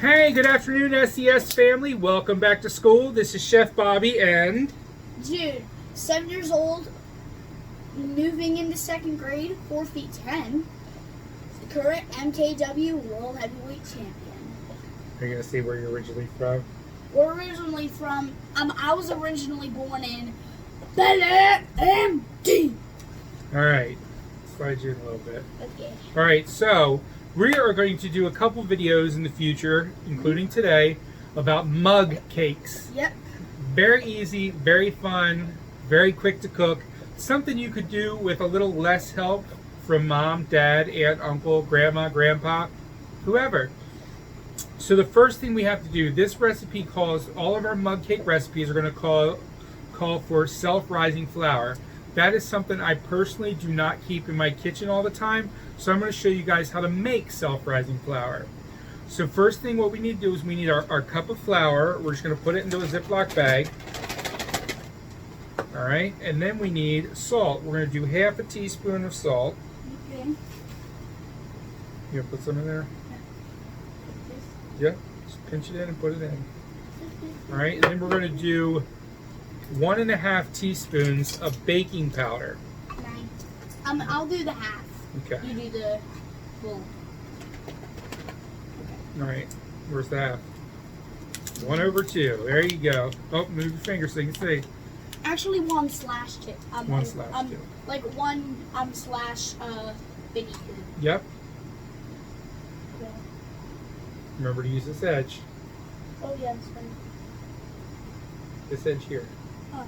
Hey, good afternoon, SES family. Welcome back to school. This is Chef Bobby and Jude, 7 years old, moving into second grade, 4 feet 10, current MKW World Heavyweight Champion. Are you going to say where you're originally from? We're originally from, I was originally born in PB&J. All right, slide you in a little bit. Okay. All right, so we are going to do a couple videos in the future, including today, about mug cakes. Yep. Very easy, very fun, very quick to cook. Something you could do with a little less help from mom, dad, aunt, uncle, grandma, grandpa, whoever. So the first thing we have to do, this recipe calls, all of our mug cake recipes are going to call for self-rising flour. That is something I personally do not keep in my kitchen all the time, so I'm going to show you guys how to make self-rising flour. So first thing what we need to do is we need our cup of flour. We're just going to put it into a Ziploc bag. All right, and then we need salt. We're going to do half a teaspoon of salt. Okay. You going to put some in there? Yeah, just pinch it in and put it in. All right, and then we're going to do 1.5 teaspoons of baking powder. Nice. I'll do the half. Okay. You do the full. All right, where's the half? 1/2. There you go. Oh, move your finger so you can see. Actually, 1/2. 1/2. Like one slash baby. Yep. Remember to use this edge. Oh yeah, that's fine. This edge here. Oh.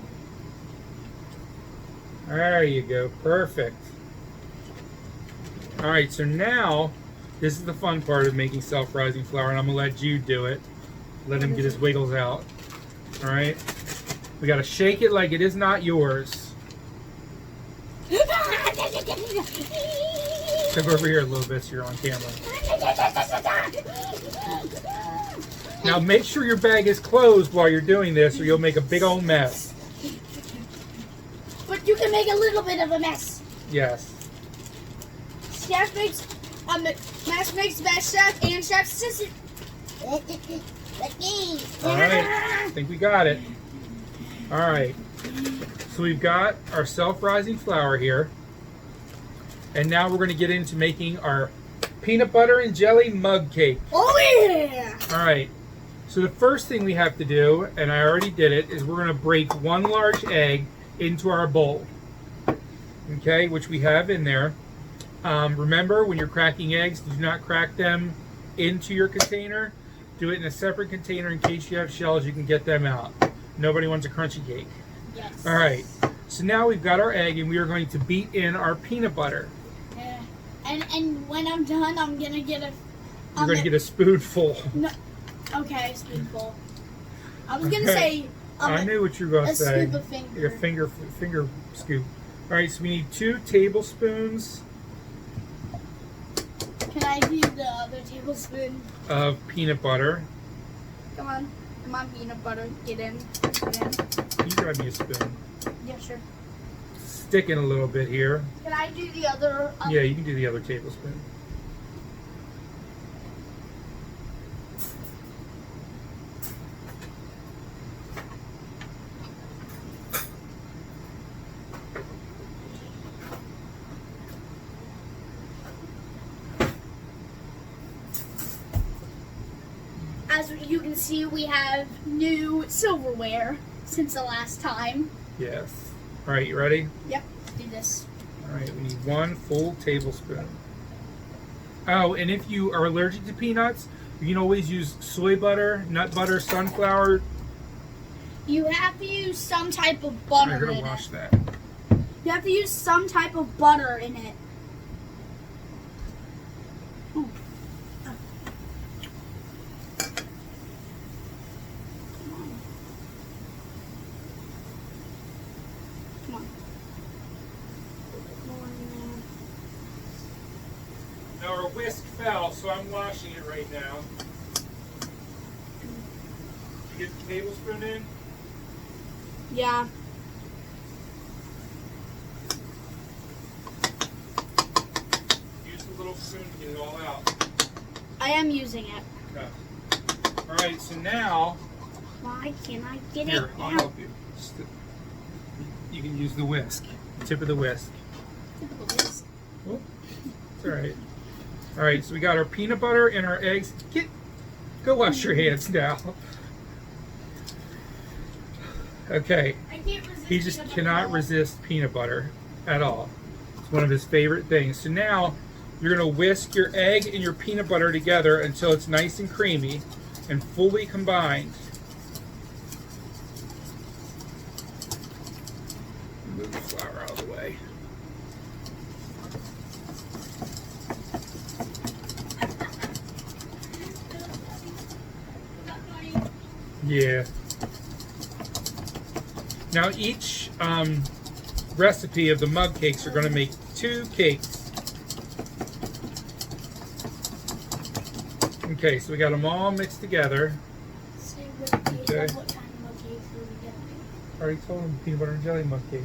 There you go. Perfect. All right, so now this is the fun part of making self-rising flour, and I'm gonna let Jude do it. Let him get his wiggles out. All right. We gotta shake it like it is not yours. Come over here a little bit so you're on camera. Now make sure your bag is closed while you're doing this, or you'll make a big old mess. But you can make a little bit of a mess. Yes. Chef makes mess makes best chef and chef's assistant. All right. I think we got it. All right. So we've got our self-rising flour here. And now we're going to get into making our peanut butter and jelly mug cake. Oh yeah! All right. So the first thing we have to do, and I already did it, is we're going to break 1 large egg into our bowl. Okay, which we have in there. Remember, when you're cracking eggs, do not crack them into your container. Do it in a separate container in case you have shells, you can get them out. Nobody wants a crunchy cake. Yes. All right. So now we've got our egg, and we are going to beat in our peanut butter. Yeah. And when I'm done, I'm gonna get a. You're going to get a spoonful. No. Okay, spoonful. I was gonna say. I knew what you were going to say. A scoop of finger. Your finger scoop. All right. So we need 2 tablespoons Can I do the other tablespoon? of peanut butter. Come on, peanut butter. Get in. Get in. You grab me a spoon. Yeah, sure. Stick in a little bit here. Can I do the other? Yeah, you can do the other tablespoon. As you can see, we have new silverware since the last time. Yes. All right, you ready? Yep, let's do this. All right, we need 1 full tablespoon. Oh, and if you are allergic to peanuts, you can always use soy butter, nut butter, sunflower. You have to use some type of butter I'm in gonna wash it. that. You have to use some type of butter in it. Ooh. Oh. Come on. More in there. Now our whisk fell, so I'm washing it right now. You get the tablespoon in? Yeah. Use the little spoon to get it all out. I am using it. Okay. All right, so now Why can't I get here, it I'll out? help you. You can use the whisk, the tip of the whisk. Typical this. Oh, it's all right. All right, so we got our peanut butter and our eggs. Go wash your hands now. Okay, I can't resist. he just peanut butter cannot at all. resist peanut butter at all. It's one of his favorite things. So now you're gonna whisk your egg and your peanut butter together until it's nice and creamy and fully combined. Move the flour out of the way. Yeah. Now each recipe of the mug cakes are going to make 2 cakes. Okay, so we got them all mixed together. Say what kind Okay. of mug cakes are we gonna I already told them peanut butter and jelly mug cakes.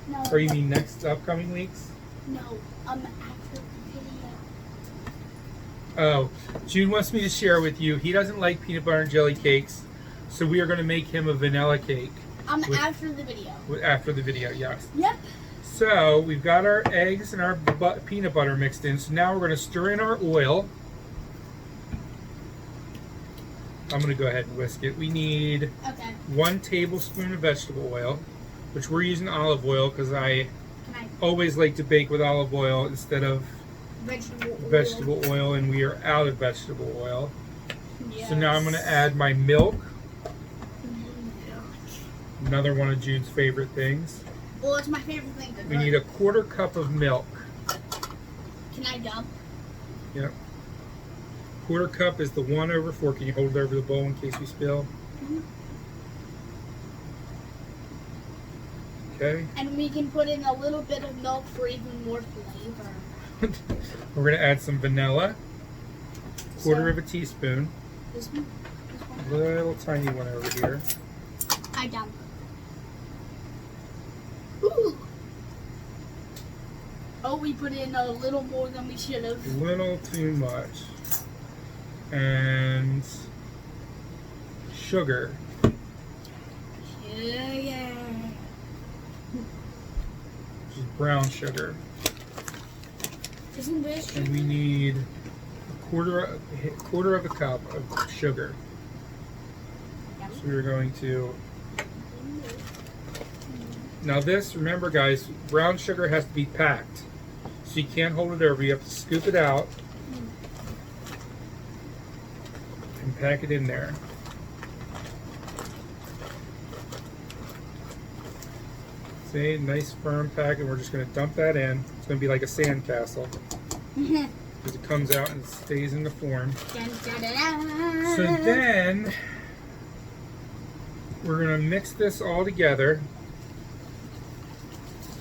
make? No. Or you mean next upcoming weeks? No. After the video. Oh, Jude wants me to share with you. He doesn't like peanut butter and jelly cakes, so we are going to make him a vanilla cake With- After the video. after the video. Yes. Yep. So we've got our eggs and our peanut butter mixed in. So now we're going to stir in our oil. I'm going to go ahead and whisk it. We need Okay. 1 tablespoon of vegetable oil, which we're using olive oil because I Can I always like to bake with olive oil instead of vegetable oil, and we are out of vegetable oil. Yes. So now I'm going to add my milk, another one of Jude's favorite things. Well, it's my favorite thing to We cook. need a 1/4 cup of milk. Can I dump? Yep. 1/4 cup is the 1/4. Can you hold it over the bowl in case we spill? Mhm. Okay. And we can put in a little bit of milk for even more flavor. We're going to add some vanilla, 1/4 So- of a teaspoon, This one? a little tiny one over here. I dump. Ooh. Oh, we put in a little more than we should have. A little too much. And sugar. Yeah. Which is brown sugar. Isn't this And we need a quarter of a cup of sugar. So we're going to. Now this, remember guys, brown sugar has to be packed. So you can't hold it over. You have to scoop it out and pack it in there. See, nice firm pack, and we're just going to dump that in. It's going to be like a sand castle because it comes out and stays in the form. Dun, dun, dun, dun. So then we're going to mix this all together.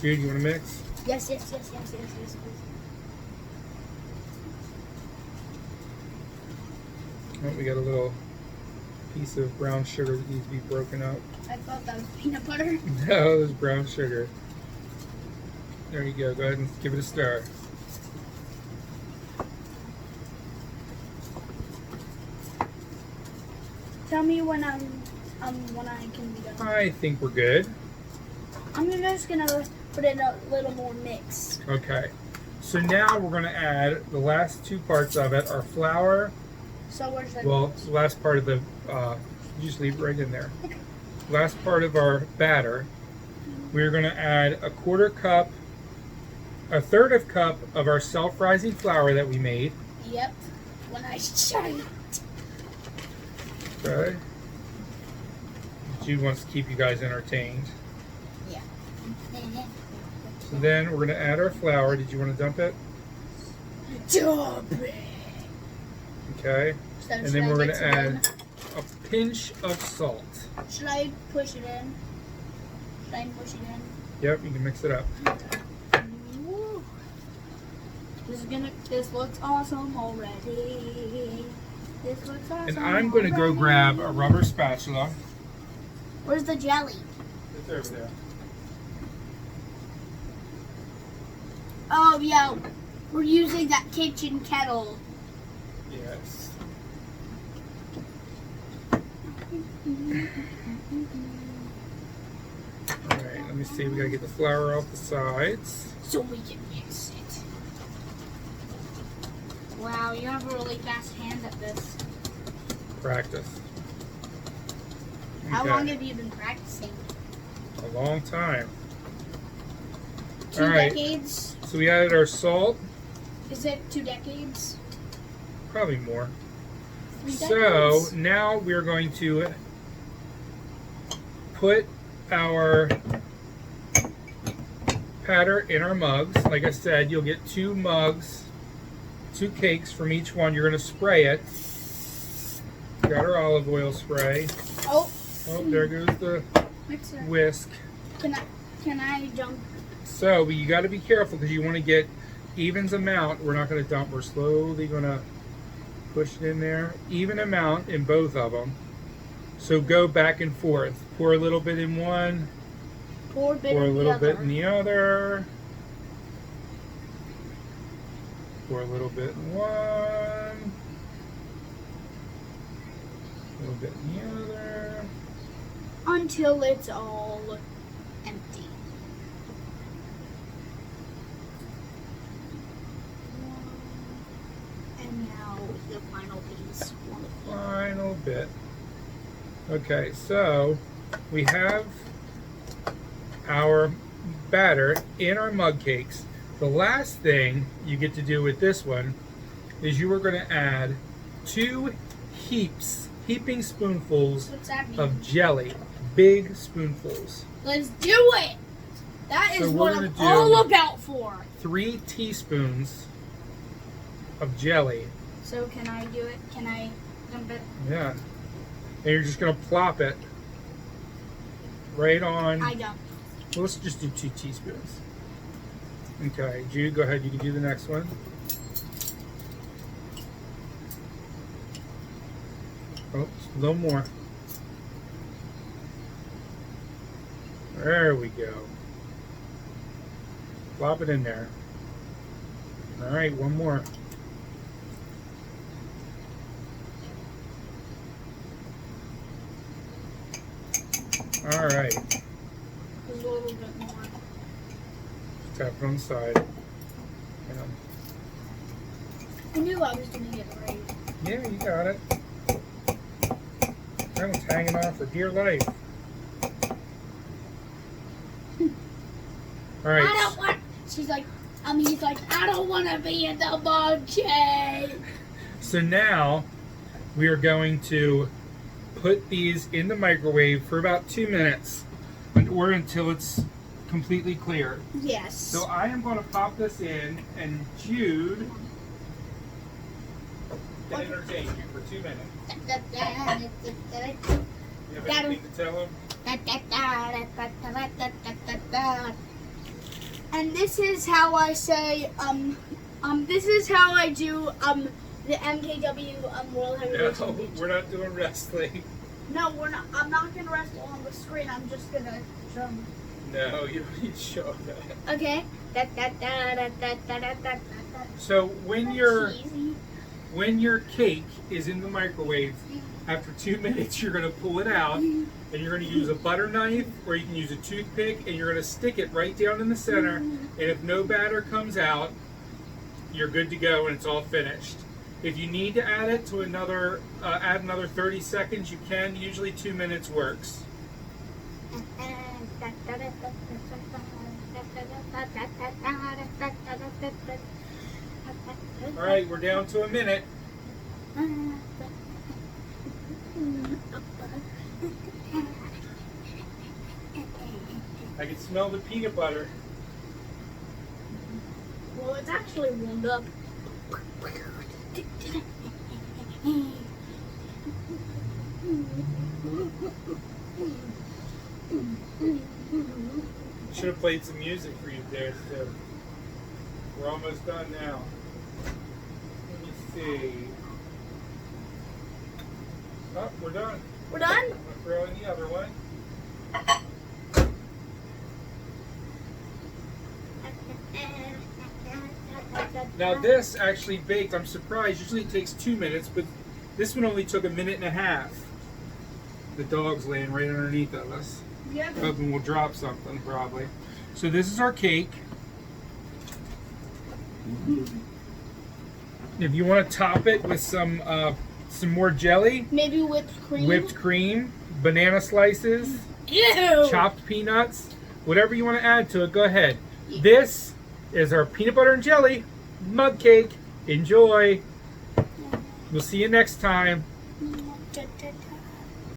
Jude, you want to mix? Yes. Oh, we got a little piece of brown sugar that needs to be broken up. I thought that was peanut butter. No, it was brown sugar. There you go. Go ahead and give it a stir. Tell me when I can be done. I think we're good. I'm just gonna put in a little more mix. Okay. So now we're going to add the last 2 parts of it, our flour. So where's the Well, the last part of the, you just leave it right in there. Last part of our batter, we're going to add a 1/4 cup, a 1/3 cup of our self-rising flour that we made. Yep. When I shine. Okay. Jude wants to keep you guys entertained. Yeah. So then we're going to add our flour. Did you want to dump it? Dump it. Okay. So And should then I we're going mix to it add a pinch of salt. in? Should I push it in? Should I push it in? Yep, you can mix it up. Woo. This looks awesome already. This looks awesome. And I'm going to go already. grab a rubber spatula. Where's the jelly? It's over there. Oh yeah, we're using that kitchen kettle. Yes. see, we gotta get the flour off the sides. So we can mix it. Wow, you have a really fast hand at this. Practice. How Okay. long have you been practicing? A long time. 2 All right. decades? So we added our salt. Is it 2 decades? Probably more. 3 So decades? now we're going to put our batter in our mugs. Like I said, you'll get 2 mugs, 2 cakes from each one. You're going to spray it. Got our olive oil spray. Oh, Oh, there goes the mixer. whisk. Can I jump? So but you got to be careful because you want to get evens amount. We're not going to dump. We're slowly going to push it in there. Even amount in both of them. So go back and forth. Pour a little bit in one. Pour a bit Pour a in the little other. bit in the other. Pour a little bit in one. A little bit in the other. Until it's all empty. And now the final piece. Final bit. Okay, so we have our batter in our mug cakes. The last thing you get to do with this one is you are going to add 2 heaping spoonfuls What's that mean? of jelly. Big spoonfuls. Let's do it! That is So we're what gonna I'm do- all about for. 3 teaspoons of jelly. So can I do it? Can I dump it? Yeah. And you're just going to plop it right on. I don't. Well, let's just do 2 teaspoons. Okay, Jude, go ahead. You can do the next one. Oh, a little more. There we go. Plop it in there. All right, one more. All right. Just a little bit more. Tap it on the side. I knew I was going to get it right. Yeah, you got it. That one's hanging on for dear life. All right. I don't want. She's like, he's like, I don't want to be in the mug cake. So now we are going to put these in the microwave for about 2 minutes or until it's completely clear. Yes. So I am going to pop this in, and Jude can entertain you for 2 minutes. You have anything to tell him? And this is how I say, this is how I do, the MKW, World Heavyweight No, Championship. we're not doing wrestling. No, we're not. I'm not gonna wrestle on the screen. I'm just gonna drum. No, you don't need to show that. Okay. So when your Cheesy. when your cake is in the microwave, after 2 minutes, you're going to pull it out, and you're going to use a butter knife, or you can use a toothpick, and you're going to stick it right down in the center. And if no batter comes out, you're good to go, and it's all finished. If you need to add it to another 30 seconds, you can. Usually 2 minutes works. All right, we're down to a minute. I can smell the peanut butter. Well, it's actually warmed up. Should have played some music for you there, too. We're almost done now. Let me see. Oh, we're done. We're done? I'm going to throw in the other one. Now this actually baked, I'm surprised, usually it takes 2 minutes, but this one only took 1.5 minutes. The dog's laying right underneath of us. Yeah. Hoping we'll drop something probably. So this is our cake. If you want to top it with some more jelly, Maybe whipped cream. banana slices, Ew. chopped peanuts, whatever you want to add to it, go ahead. This is our peanut butter and jelly mug cake. Enjoy. We'll see you next time.